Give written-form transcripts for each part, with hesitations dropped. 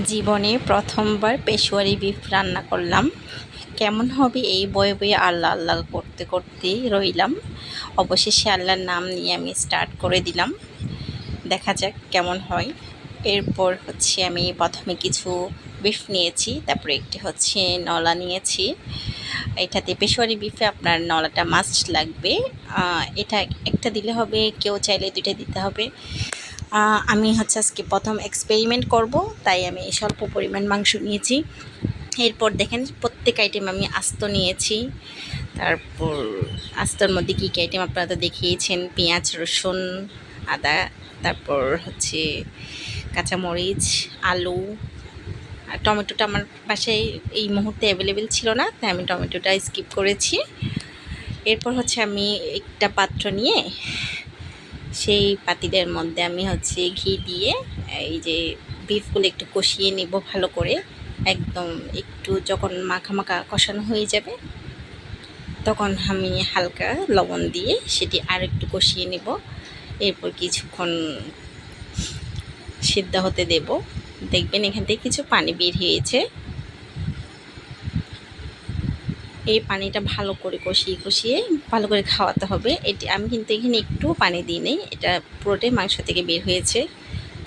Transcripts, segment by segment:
জীবনে প্রথমবার পেশোয়ারি বিফ রান্না করলাম। কেমন হবে এই বয়ে বয়ে আল্লাহ আল্লাহ করতে করতেই রইলাম। অবশেষে আল্লাহর নাম নিয়ে আমি স্টার্ট করে দিলাম। দেখা যাক কেমন হয়। এরপর হচ্ছে আমি প্রথমে কিছু বিফ নিয়েছি, তারপরে একটি হচ্ছে নলা নিয়েছি। এটাতে পেশোয়ারি বিফে আপনার নলাটা মাস্ট লাগবে। এটা একটা দিলে হবে, কেউ চাইলে দুইটা দিতে হবে। আমি হচ্ছে আজকে প্রথম এক্সপেরিমেন্ট করব, তাই আমি স্বল্প পরিমাণ মাংস নিয়েছি। এরপর দেখেন প্রত্যেক আইটেম আমি আস্ত নিয়েছি। তারপর আস্তর মধ্যে কী কী আইটেম আপনারা তো দেখিয়েছেন, পেঁয়াজ, রসুন, আদা, তারপর হচ্ছে কাঁচামরিচ, আলু আর টমেটোটা আমার বাসায় এই মুহূর্তে অ্যাভেলেবেল ছিল না, তাই আমি টমেটোটা স্কিপ করেছি। এরপর হচ্ছে আমি একটা পাত্র নিয়ে সেই পাতিলের মধ্যে আমি হচ্ছে ঘি দিয়ে এই যে বিফগুলো একটু কষিয়ে নেব ভালো করে। একদম একটু যখন মাখা মাখা কষানো হয়ে যাবে তখন আমি হালকা লবণ দিয়ে সেটি আর একটু কষিয়ে নেব। এরপর কিছুক্ষণ সিদ্ধ হতে দেব। দেখবেন এখান থেকে কিছু পানি বের হয়েছে। এই পানিটা ভালো করে কষিয়ে কষিয়ে ভালো করে খাওয়াতে হবে। এটি আমি কিন্তু এখানে একটু পানি দিই নেই, এটা পুরোটাই মাংস থেকে বের হয়েছে।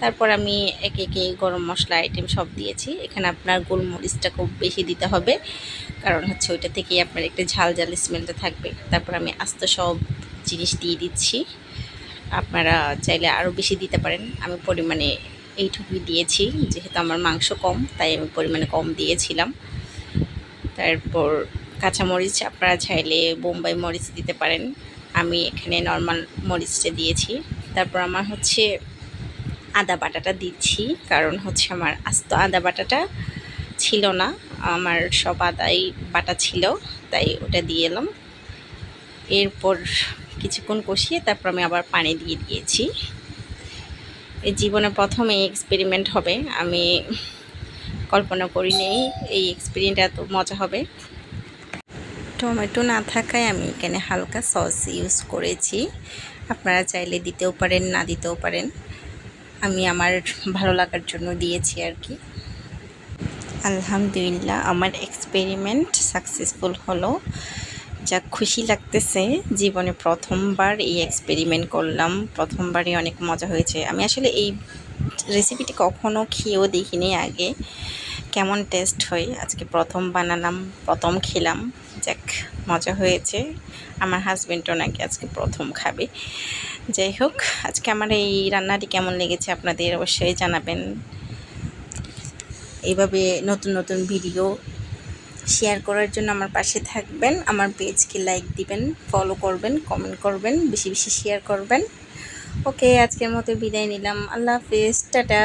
তারপর আমি একে একে গরম মশলা আইটেম সব দিয়েছি। এখানে আপনার গোলমরিচটা খুব বেশি দিতে হবে, কারণ হচ্ছে ওইটা থেকেই আপনার একটা ঝাল ঝাল স্মেলটা থাকবে। তারপর আমি আস্ত সব জিনিস দিয়ে দিচ্ছি। আপনারা চাইলে আরও বেশি দিতে পারেন, আমি পরিমাণে এইটুকুই দিয়েছি। যেহেতু আমার মাংস কম, তাই আমি পরিমাণে কম দিয়েছিলাম। তারপর কাঁচামরিচ আপনারা চাইলে বোম্বাই মরিচ দিতে পারেন, আমি এখানে নর্মাল মরিচটা দিয়েছি। তারপর আমার হচ্ছে আদা বাটাটা দিচ্ছি, কারণ হচ্ছে আমার আস্ত আদা বাটাটা ছিল না, আমার সব আদাই বাটা ছিল, তাই ওটা দিয়ে এলাম। এরপর কিছুক্ষণ কষিয়ে তারপর আমি আবার পানি দিয়ে দিয়েছি। এই জীবনে প্রথম এই এক্সপেরিমেন্ট হবে, আমি কল্পনা করিনি এই এক্সপেরিমেন্ট এত মজা হবে। টমেটো না থাকায় আমি এখানে হালকা সস ইউজ করেছি, আপনারা চাইলে দিতেও পারেন, না দিতেও পারেন। আমি আমার ভালো লাগার জন্য দিয়েছি আর কি। আলহামদুলিল্লাহ আমার এক্সপেরিমেন্ট সাকসেসফুল হলো, যা খুশি লাগতেছে। জীবনে প্রথমবার এই এক্সপেরিমেন্ট করলাম, প্রথমবারই অনেক মজা হয়েছে। আমি আসলে এই রেসিপিটি কখনো খেয়েও দেখিনি আগে, কেমন টেস্ট হয় আজকে প্রথম বানালাম, প্রথম খেলাম। যাক, মজা হয়েছে। আমার হাজব্যান্ডও নাকি আজকে প্রথম খাবে। যাই হোক, আজকে আমার এই রান্নাটি কেমন লেগেছে আপনাদের অবশ্যই জানাবেন। এইভাবে নতুন নতুন ভিডিও শেয়ার করার জন্য আমার পাশে থাকবেন, আমার পেজকে লাইক দিবেন, ফলো করবেন, কমেন্ট করবেন, বেশি বেশি শেয়ার করবেন। ওকে, আজকের মতো বিদায় নিলাম। আল্লাহ হাফেজ, টাটা।